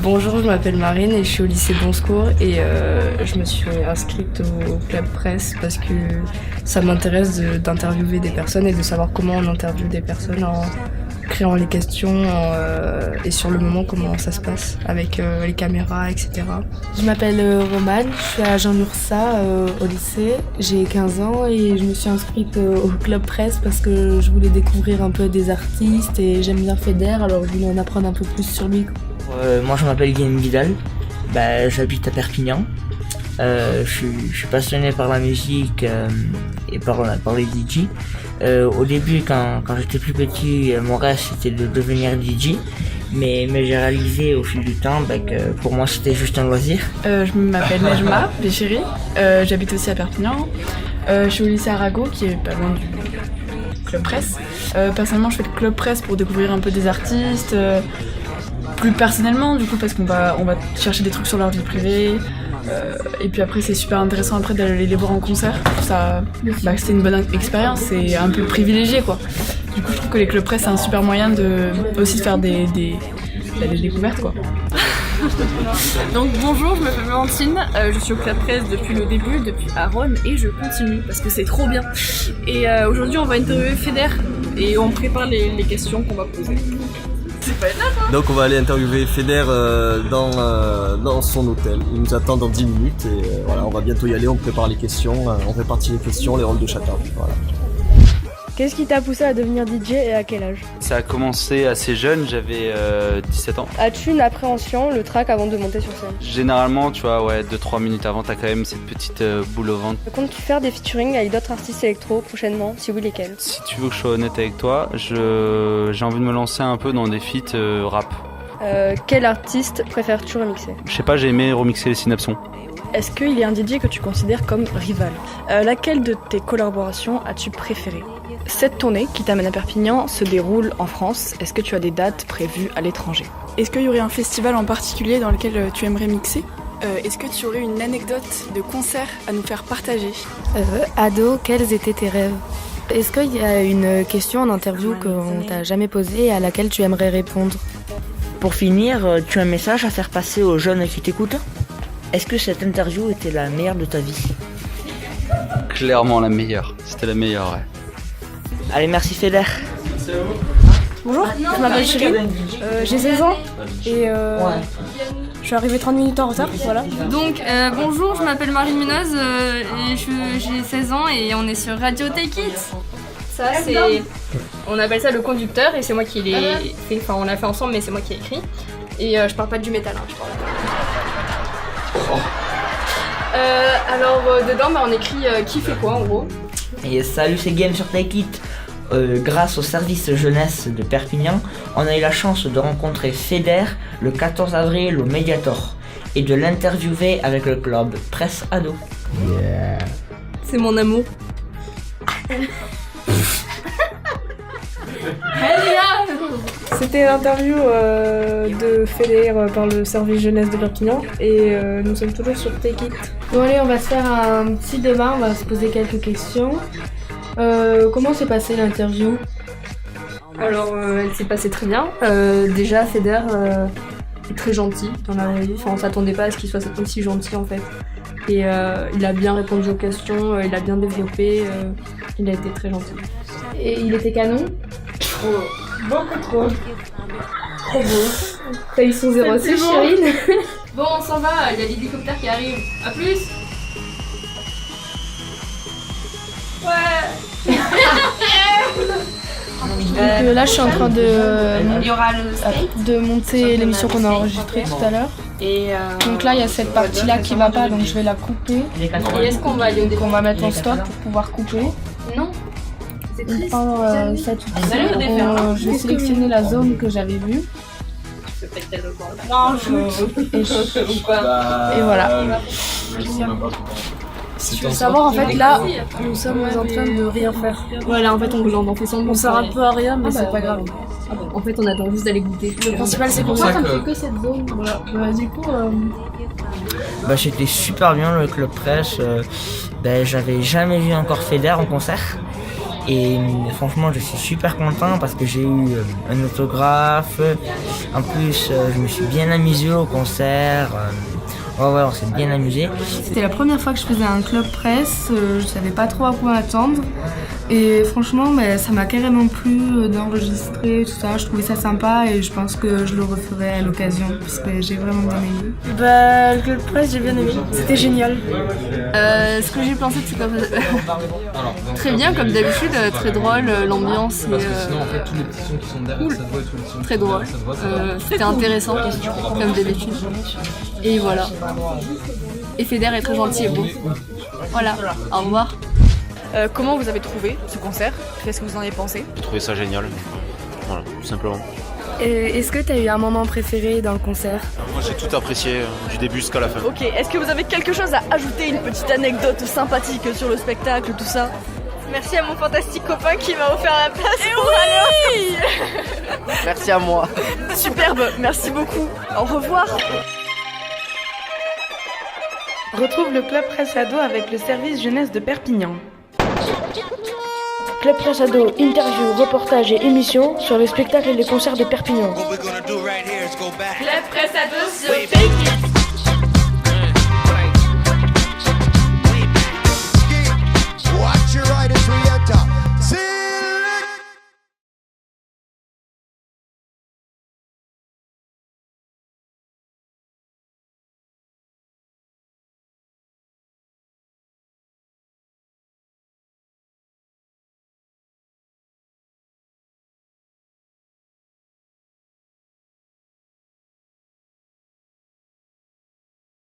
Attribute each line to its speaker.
Speaker 1: Bonjour, je m'appelle Marine et je suis au lycée Bon Secours et je me suis inscrite au club presse parce que ça m'intéresse d'interviewer des personnes et de savoir comment on interviewe des personnes en créant les questions et sur le moment comment ça se passe avec les caméras, etc.
Speaker 2: Je m'appelle Romane, je suis à Jean-Lursa au lycée, j'ai 15 ans et je me suis inscrite au club presse parce que je voulais découvrir un peu des artistes et j'aime bien Feder, alors je voulais en apprendre un peu plus sur lui.
Speaker 3: Moi je m'appelle Guillaume Guidal, j'habite à Perpignan. Je suis passionné par la musique et par les DJ. Au début quand j'étais plus petit, mon rêve c'était de devenir DJ, mais j'ai réalisé au fil du temps que pour moi c'était juste un loisir.
Speaker 4: Je m'appelle Nejma Béchéri, j'habite aussi à Perpignan. Je suis au lycée Arago qui est pas loin du club presse. Personnellement je fais le club presse pour découvrir un peu des artistes. Plus personnellement du coup parce qu'on va chercher des trucs sur leur vie privée et puis après c'est super intéressant après d'aller les voir en concert. Ça, c'était une bonne expérience, c'est un peu privilégié quoi. Du coup je trouve que les clubs presse c'est un super moyen aussi de faire des découvertes quoi.
Speaker 5: Donc bonjour, je m'appelle Valentine, je suis au club presse depuis le début, depuis Aaron et je continue parce que c'est trop bien. Et aujourd'hui on va interviewer Feder et on prépare les questions qu'on va poser. C'est pas énorme, hein.
Speaker 6: Donc on va aller interviewer Feder dans son hôtel. Il nous attend dans 10 minutes et voilà, on va bientôt y aller, on prépare les questions, on répartit les questions, les rôles de chacun. Voilà.
Speaker 7: Qu'est-ce qui t'a poussé à devenir DJ et à quel âge?
Speaker 8: Ça a commencé assez jeune, j'avais 17 ans.
Speaker 7: As-tu une appréhension, le trac avant de monter sur scène?
Speaker 8: Généralement, tu vois, 2-3 minutes avant, t'as quand même cette petite boule au ventre.
Speaker 7: Comptes-tu faire des featuring avec d'autres artistes électro prochainement? Si oui, lesquels?
Speaker 8: Si tu veux que je sois honnête avec toi, j'ai envie de me lancer un peu dans des feats rap.
Speaker 7: Quel artiste préfères-tu remixer?
Speaker 8: Je sais pas, j'ai aimé remixer les Synapsons.
Speaker 2: Est-ce qu'il y a un DJ que tu considères comme rival? Laquelle de tes collaborations as-tu préférée? Cette tournée qui t'amène à Perpignan se déroule en France. Est-ce que tu as des dates prévues à l'étranger?
Speaker 4: Est-ce qu'il y aurait un festival en particulier dans lequel tu aimerais mixer? Est-ce que tu aurais une anecdote de concert à nous faire partager?
Speaker 2: Ado, quels étaient tes rêves? Est-ce qu'il y a une question en interview qu'on t'a jamais posée et à laquelle tu aimerais répondre?
Speaker 3: Pour finir, tu as un message à faire passer aux jeunes qui t'écoutent? Est-ce que cette interview était la meilleure de ta vie?
Speaker 8: Clairement la meilleure, c'était la meilleure, ouais.
Speaker 3: Allez, merci Feder.
Speaker 7: Bonjour, je m'appelle Chérie, j'ai 16 ans et je suis arrivée 30 minutes en retard, voilà.
Speaker 9: Donc bonjour, je m'appelle Marie Munoz et j'ai 16 ans et on est sur Radio Take It. Ça c'est... On appelle ça le conducteur et c'est moi qui l'ai fait, enfin on l'a fait ensemble mais c'est moi qui ai écrit. Et je parle pas du métal, hein, je parle alors dedans on écrit qui fait quoi en gros.
Speaker 3: Et salut, c'est Game sur Take It. Grâce au service jeunesse de Perpignan, on a eu la chance de rencontrer Feder le 14 avril au Mediator et de l'interviewer avec le club Presse Ado.
Speaker 6: Yeah.
Speaker 9: C'est mon amour.
Speaker 7: C'était l'interview de Feder par le service jeunesse de Perpignan et nous sommes toujours sur Take It. Bon allez, on va se faire un petit débat, on va se poser quelques questions. Comment s'est passée l'interview?
Speaker 9: Alors elle s'est passée très bien. Déjà Feder est très gentil dans la vraie vie. Enfin on s'attendait pas à ce qu'il soit aussi gentil en fait. Et il a bien répondu aux questions, il a bien développé, il a été très gentil.
Speaker 7: Et il était canon? Beaucoup trop. Trop beau. T'as eu son 06 Chérine.
Speaker 9: Bon on s'en va, il y a l'hélicoptère qui arrive. A plus. Ouais.
Speaker 2: Donc là je suis en train de monter l'émission qu'on a enregistrée tout à l'heure. Donc là il y a cette partie là qui va pas donc je vais la couper.
Speaker 9: Et est-ce qu'on va aller au
Speaker 2: Donc on va mettre en stop pour pouvoir couper.
Speaker 9: Non. C'est triste.
Speaker 2: Ça tout de suite. Je vais sélectionner la zone que j'avais vue. Et voilà.
Speaker 7: Tu veux savoir en fait là, nous sommes en train de rien faire.
Speaker 9: Voilà, en fait on fait semblant.
Speaker 7: On sert un peu à rien mais c'est pas grave.
Speaker 9: En fait on attend juste d'aller goûter.
Speaker 7: Le principal c'est qu'on ça fait que cette zone. Voilà. Du coup,
Speaker 3: C'était super bien le club presse. J'avais jamais vu encore Feder en concert. Et franchement, je suis super content parce que j'ai eu un autographe. En plus, je me suis bien amusé au concert. Ouais, on s'est bien amusé.
Speaker 2: C'était la première fois que je faisais un club presse, je savais pas trop à quoi attendre. Et franchement, ça m'a carrément plu d'enregistrer tout ça. Je trouvais ça sympa et je pense que je le referai à l'occasion parce que j'ai vraiment bien aimé.
Speaker 7: Bah, le club presse, j'ai bien aimé. C'était génial.
Speaker 9: Ce que j'ai pensé, c'est comme très bien comme d'habitude, très drôle, l'ambiance est cool, très drôle. C'était intéressant comme d'habitude. Et voilà. Et Feder est très gentil et beau. Voilà. Au revoir.
Speaker 5: Comment vous avez trouvé ce concert? Qu'est-ce que vous en avez pensé?
Speaker 8: J'ai trouvé ça génial. Voilà, tout simplement.
Speaker 2: Est-ce que tu as eu un moment préféré dans le concert?
Speaker 8: Moi j'ai tout apprécié, du début jusqu'à la fin.
Speaker 5: Ok, est-ce que vous avez quelque chose à ajouter, une petite anecdote sympathique sur le spectacle, tout ça? Merci à mon fantastique copain qui m'a offert la place pour aller.
Speaker 10: Merci à moi.
Speaker 5: Superbe, merci beaucoup. Au revoir.
Speaker 7: Retrouve le Club Presse Ado avec le service jeunesse de Perpignan. Club Presse Ado, interview, reportage et émissions sur les spectacles et les concerts de Perpignan.
Speaker 5: Club Presse Ado sur Take It.